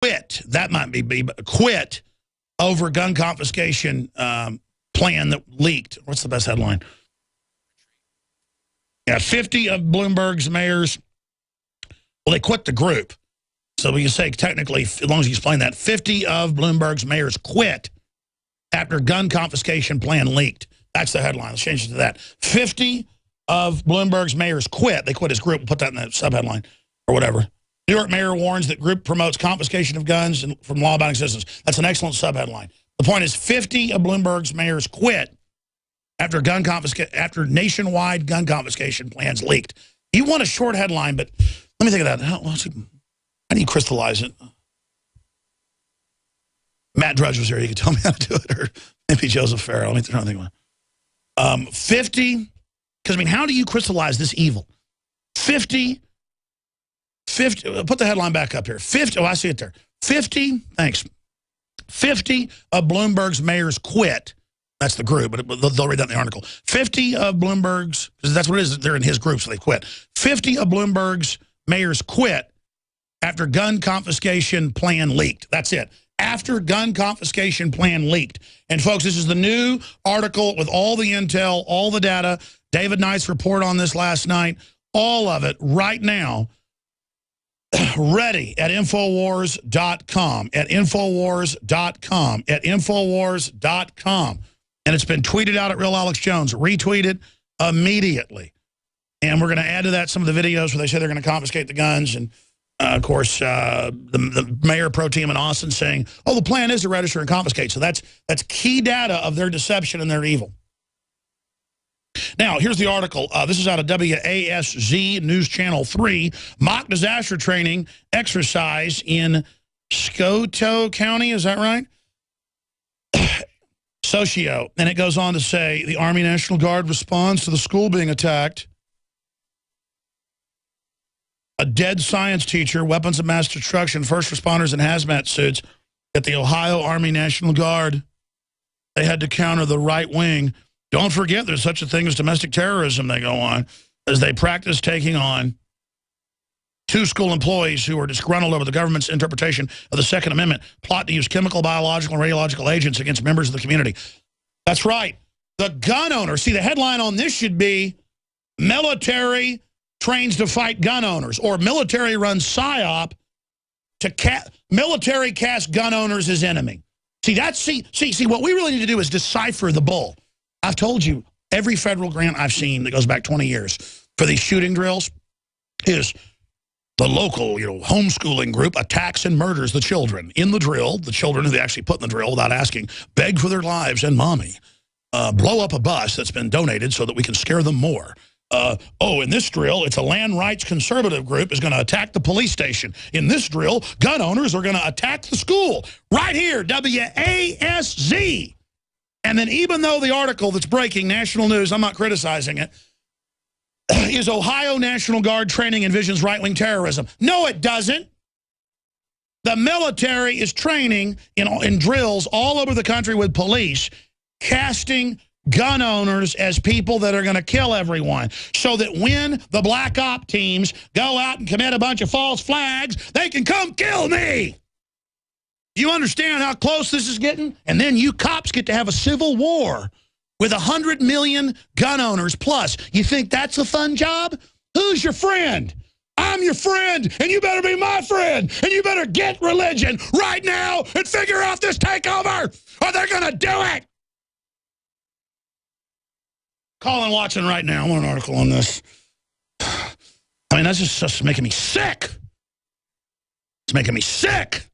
quit. That might be quit over gun confiscation plan that leaked. What's the best headline? Yeah, 50 of Bloomberg's mayors, well, they quit the group. So we can say technically, as long as you explain that, 50 of Bloomberg's mayors quit after gun confiscation plan leaked. That's the headline. Let's change it to that. 50 of Bloomberg's mayors quit. They quit his group. We'll put that in the subheadline or whatever. New York mayor warns that group promotes confiscation of guns from law-abiding citizens. That's an excellent subheadline. The point is 50 of Bloomberg's mayors quit after nationwide gun confiscation plans leaked. You want a short headline, but let me think of that. How do you crystallize it? Matt Drudge was here. You could tell me how to do it. Or maybe Joseph Farrell. Let me try to think of it. 50, because, I mean, how do you crystallize this evil? 50, put the headline back up here. 50, oh, I see it there. 50, thanks. 50 of Bloomberg's mayors quit. That's the group, but they'll read that in the article. 50 of Bloomberg's, because that's what it is, they're in his group, so they quit. 50 of Bloomberg's mayors quit after gun confiscation plan leaked. That's it. After gun confiscation plan leaked. And folks, this is the new article with all the intel, all the data. David Knight's report on this last night. All of it right now. Ready at Infowars.com. At Infowars.com. At Infowars.com. And it's been tweeted out at Real Alex Jones. Retweet it immediately. And we're going to add to that some of the videos where they say they're going to confiscate the guns. And, of course, the mayor pro tem in Austin saying, oh, the plan is to register and confiscate. So that's key data of their deception and their evil. Now, here's the article. This is out of WASZ News Channel 3. Mock disaster training exercise in Scioto County. Is that right? Socio. And it goes on to say, the Army National Guard responds to the school being attacked. A dead science teacher, weapons of mass destruction, first responders in hazmat suits at the Ohio Army National Guard. They had to counter the right wing. Don't forget there's such a thing as domestic terrorism, they go on, as they practice taking on 2 school employees who are disgruntled over the government's interpretation of the Second Amendment, plot to use chemical, biological, and radiological agents against members of the community. That's right. The gun owner. See, the headline on this should be, military trains to fight gun owners, or military runs PSYOP to military cast gun owners as enemy. See, what we really need to do is decipher the bull. I've told you, every federal grant I've seen that goes back 20 years for these shooting drills is the local, homeschooling group attacks and murders the children. In the drill, the children who they actually put in the drill without asking, beg for their lives and mommy. Blow up a bus that's been donated so that we can scare them more. In this drill, it's a land rights conservative group is going to attack the police station. In this drill, gun owners are going to attack the school. Right here, WASZ. And then even though the article that's breaking, national news, I'm not criticizing it, is Ohio National Guard training envisions right-wing terrorism. No, it doesn't. The military is training in drills all over the country with police, casting gun owners as people that are going to kill everyone, so that when the black op teams go out and commit a bunch of false flags, they can come kill me. You understand how close this is getting? And then you cops get to have a civil war with 100 million gun owners plus. You think that's a fun job? Who's your friend? I'm your friend, and you better be my friend, and you better get religion right now and figure out this takeover, or they're going to do it. Colin Watson right now. I want an article on this. I mean, that's just making me sick. It's making me sick.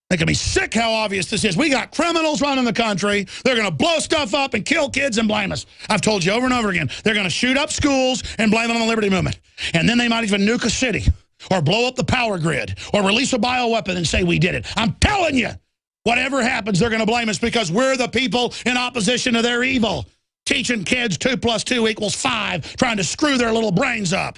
Making me sick how obvious this is. We got criminals running the country. They're going to blow stuff up and kill kids and blame us. I've told you over and over again. They're going to shoot up schools and blame it on the Liberty Movement. And then they might even nuke a city or blow up the power grid or release a bioweapon and say we did it. I'm telling you, whatever happens, they're going to blame us because we're the people in opposition to their evil. Teaching kids 2 + 2 = 5, trying to screw their little brains up.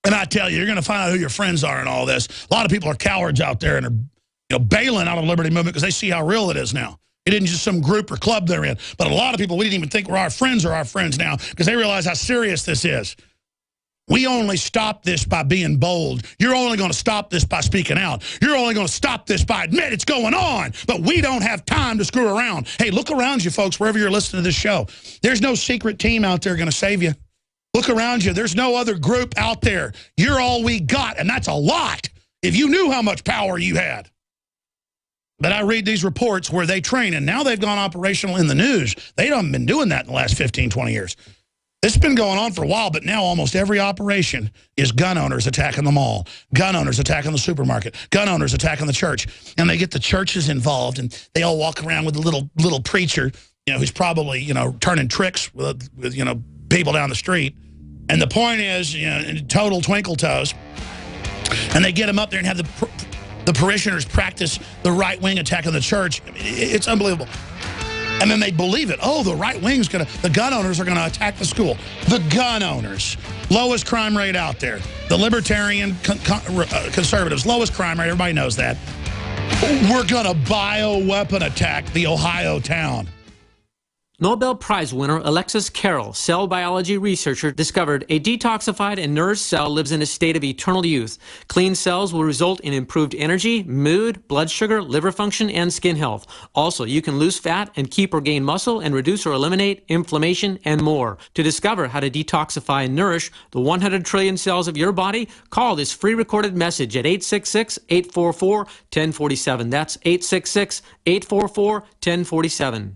And I tell you, you're going to find out who your friends are in all this. A lot of people are cowards out there and are bailing out of the Liberty Movement because they see how real it is now. It isn't just some group or club they're in. But a lot of people we didn't even think were our friends are our friends now because they realize how serious this is. We only stop this by being bold. You're only going to stop this by speaking out. You're only going to stop this by admit it's going on. But we don't have time to screw around. Hey, look around you, folks, wherever you're listening to this show. There's no secret team out there going to save you. Look around you. There's no other group out there. You're all we got, and that's a lot if you knew how much power you had. But I read these reports where they train, and now they've gone operational in the news. They haven't been doing that in the last 15, 20 years. It's been going on for a while, but now almost every operation is gun owners attacking the mall, gun owners attacking the supermarket, gun owners attacking the church. And they get the churches involved, and they all walk around with a little preacher, who's probably, turning tricks with people down the street. And the point is, total twinkle toes. And they get them up there and have the parishioners practice the right wing attack on the church. I mean, it's unbelievable. And then they believe it. Oh, the right wing's the gun owners are gonna attack the school. The gun owners, lowest crime rate out there. The libertarian conservatives, lowest crime rate. Everybody knows that. We're gonna bioweapon attack the Ohio town. Nobel Prize winner Alexis Carrel, cell biology researcher, discovered a detoxified and nourished cell lives in a state of eternal youth. Clean cells will result in improved energy, mood, blood sugar, liver function, and skin health. Also, you can lose fat and keep or gain muscle and reduce or eliminate inflammation and more. To discover how to detoxify and nourish the 100 trillion cells of your body, call this free recorded message at 866-844-1047. That's 866-844-1047.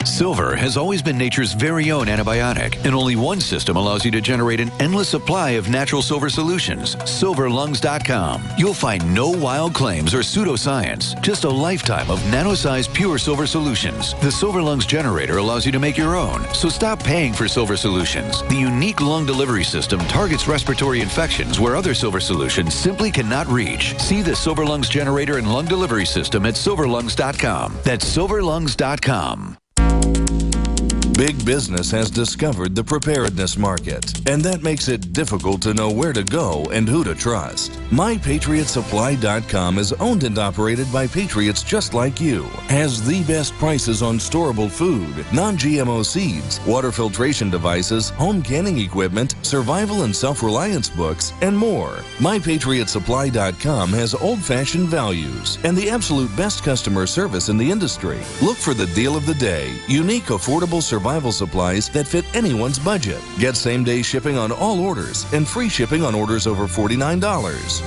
Silver has always been nature's very own antibiotic, and only one system allows you to generate an endless supply of natural silver solutions. SilverLungs.com. You'll find no wild claims or pseudoscience, just a lifetime of nano-sized pure silver solutions. The Silver Lungs generator allows you to make your own, so stop paying for silver solutions. The unique lung delivery system targets respiratory infections where other silver solutions simply cannot reach. See the Silver Lungs generator and lung delivery system at SilverLungs.com. That's SilverLungs.com. Big business has discovered the preparedness market, and that makes it difficult to know where to go and who to trust. MyPatriotSupply.com is owned and operated by patriots just like you. Has the best prices on storable food, non-GMO seeds, water filtration devices, home canning equipment, survival and self-reliance books, and more. MyPatriotSupply.com has old-fashioned values and the absolute best customer service in the industry. Look for the deal of the day, unique, affordable survival supplies that fit anyone's budget. Get same-day shipping on all orders and free shipping on orders over $49.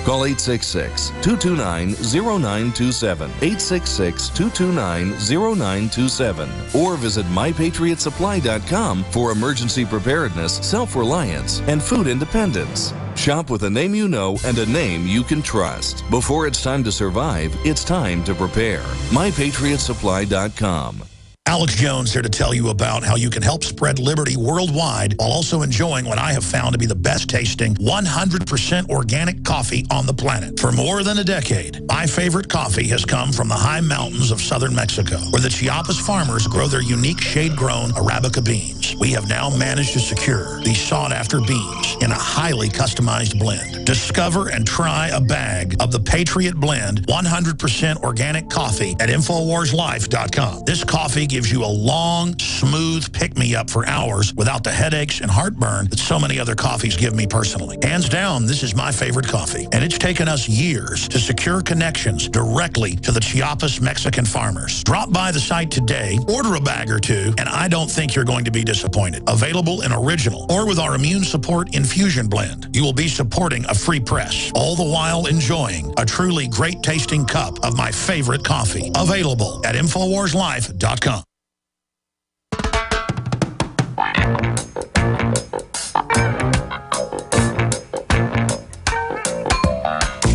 Call 866-229-0927, 866-229-0927, or visit MyPatriotSupply.com for emergency preparedness, self-reliance, and food independence. Shop with a name you know and a name you can trust. Before it's time to survive, it's time to prepare. MyPatriotSupply.com. Alex Jones here to tell you about how you can help spread liberty worldwide while also enjoying what I have found to be the best tasting 100% organic coffee on the planet. For more than a decade, my favorite coffee has come from the high mountains of southern Mexico, where the Chiapas farmers grow their unique shade-grown Arabica beans. We have now managed to secure these sought-after beans in a highly customized blend. Discover and try a bag of the Patriot Blend 100% organic coffee at InfoWarsLife.com. This coffee gives you a long, smooth pick-me-up for hours without the headaches and heartburn that so many other coffees give me personally. Hands down, this is my favorite coffee, and it's taken us years to secure connections directly to the Chiapas Mexican farmers. Drop by the site today, order a bag or two, and I don't think you're going to be disappointed. Available in original or with our immune support infusion blend. You will be supporting a free press, all the while enjoying a truly great-tasting cup of my favorite coffee. Available at InfoWarsLife.com.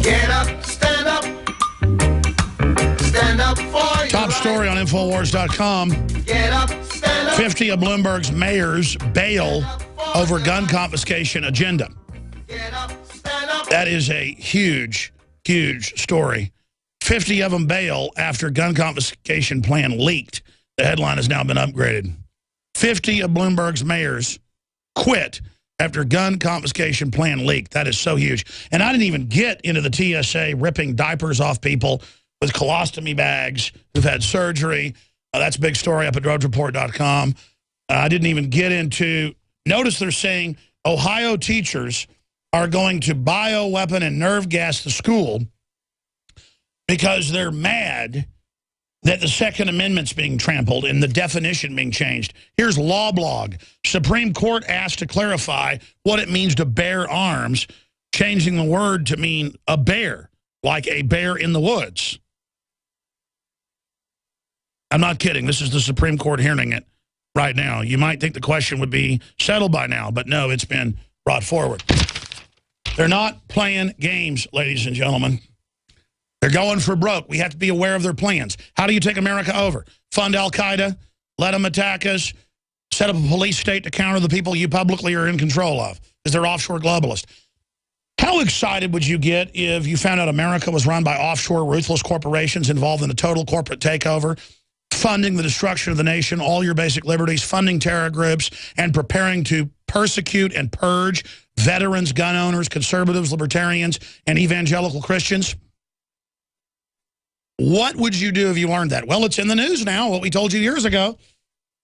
Get up, stand up. Stand up for your Top story on InfoWars.com. Get up, stand up. 50 of Bloomberg's mayors bail over gun confiscation agenda. Get up, stand up. That is a huge, huge story. 50 of them bail after gun confiscation plan leaked. The headline has now been upgraded. 50 of Bloomberg's mayors quit after gun confiscation plan leaked. That is so huge. And I didn't even get into the TSA ripping diapers off people with colostomy bags who've had surgery. That's a big story up at DrudgeReport.com. I didn't even get into, notice they're saying Ohio teachers are going to bioweapon and nerve gas the school because they're mad that the Second Amendment's being trampled and the definition being changed. Here's Law Blog. Supreme Court asked to clarify what it means to bear arms, changing the word to mean a bear, like a bear in the woods. I'm not kidding. This is the Supreme Court hearing it right now. You might think the question would be settled by now, but no, it's been brought forward. They're not playing games, ladies and gentlemen. They're going for broke. We have to be aware of their plans. How do you take America over? Fund al-Qaeda, let them attack us, set up a police state to counter the people you publicly are in control of, because they're offshore globalists. How excited would you get if you found out America was run by offshore ruthless corporations involved in a total corporate takeover, funding the destruction of the nation, all your basic liberties, funding terror groups, and preparing to persecute and purge veterans, gun owners, conservatives, libertarians, and evangelical Christians? What would you do if you learned that? Well, it's in the news now, what we told you years ago,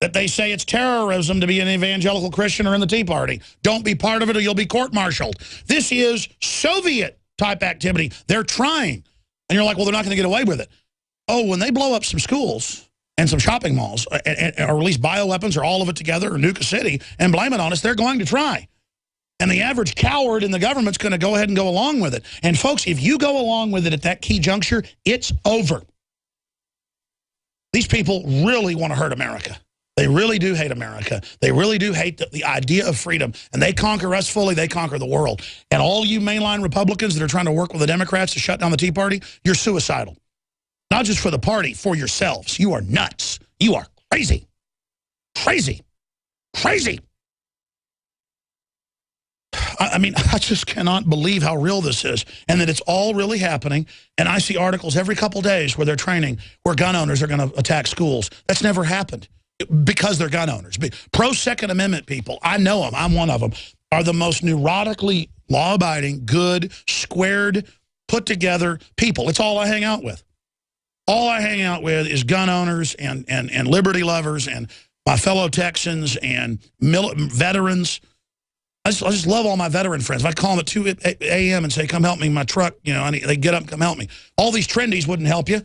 that they say it's terrorism to be an evangelical Christian or in the Tea Party. Don't be part of it or you'll be court-martialed. This is Soviet-type activity. They're trying. And you're like, well, they're not going to get away with it. Oh, when they blow up some schools and some shopping malls, or release bioweapons or all of it together, or nuke a city, and blame it on us, they're going to try. And the average coward in the government's going to go ahead and go along with it. And folks, if you go along with it at that key juncture, it's over. These people really want to hurt America. They really do hate America. They really do hate the idea of freedom. And they conquer us fully, they conquer the world. And all you mainline Republicans that are trying to work with the Democrats to shut down the Tea Party, you're suicidal. Not just for the party, for yourselves. You are nuts. You are crazy. Crazy. Crazy. I mean, I just cannot believe how real this is and that it's all really happening. And I see articles every couple days where they're training where gun owners are going to attack schools. That's never happened because they're gun owners. Pro-Second Amendment people, I know them, I'm one of them, are the most neurotically law-abiding, good, squared, put-together people. It's all I hang out with. All I hang out with is gun owners and liberty lovers and my fellow Texans and veterans. I just love all my veteran friends. If I call them at 2 a.m. and say, come help me in my truck, you know, they get up and come help me. All these trendies wouldn't help you.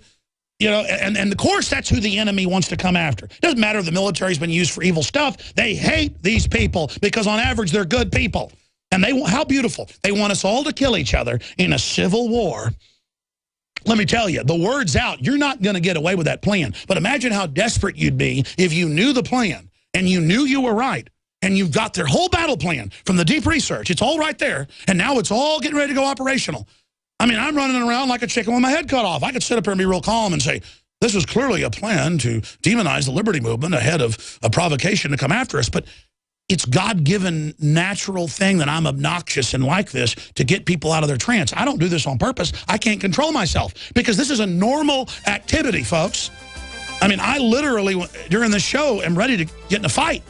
You know, and of course, that's who the enemy wants to come after. It doesn't matter if the military's been used for evil stuff. They hate these people because on average, they're good people. And how beautiful. They want us all to kill each other in a civil war. Let me tell you, the word's out. You're not going to get away with that plan. But imagine how desperate you'd be if you knew the plan and you knew you were right. And you've got their whole battle plan from the deep research. It's all right there. And now it's all getting ready to go operational. I mean, I'm running around like a chicken with my head cut off. I could sit up here and be real calm and say, this was clearly a plan to demonize the liberty movement ahead of a provocation to come after us. But it's God-given natural thing that I'm obnoxious and like this to get people out of their trance. I don't do this on purpose. I can't control myself because this is a normal activity, folks. I mean, I literally, during this show, am ready to get in a fight.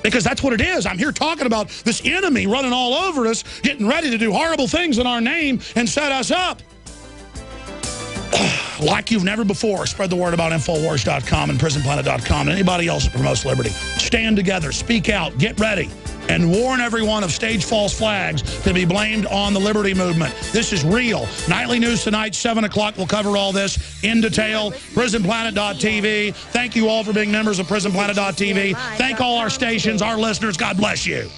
Because that's what it is. I'm here talking about this enemy running all over us, getting ready to do horrible things in our name and set us up. Like you've never before, spread the word about Infowars.com and PrisonPlanet.com and anybody else that promotes liberty. Stand together, speak out, get ready, and warn everyone of staged false flags to be blamed on the liberty movement. This is real. Nightly News tonight, 7 o'clock. We'll cover all this in detail. PrisonPlanet.tv. Thank you all for being members of PrisonPlanet.tv. Thank all our stations, our listeners. God bless you.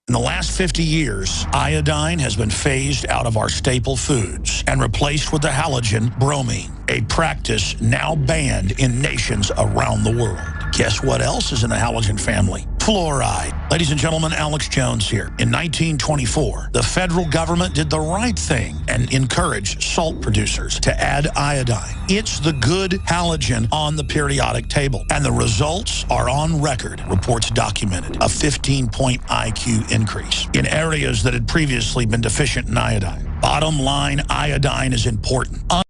In the last 50 years, iodine has been phased out of our staple foods and replaced with the halogen bromine, a practice now banned in nations around the world. Guess what else is in the halogen family? Fluoride. Ladies and gentlemen, Alex Jones here. In 1924, the federal government did the right thing and encouraged salt producers to add iodine. It's the good halogen on the periodic table. And the results are on record. Reports documented a 15-point IQ increase in areas that had previously been deficient in iodine. Bottom line, iodine is important.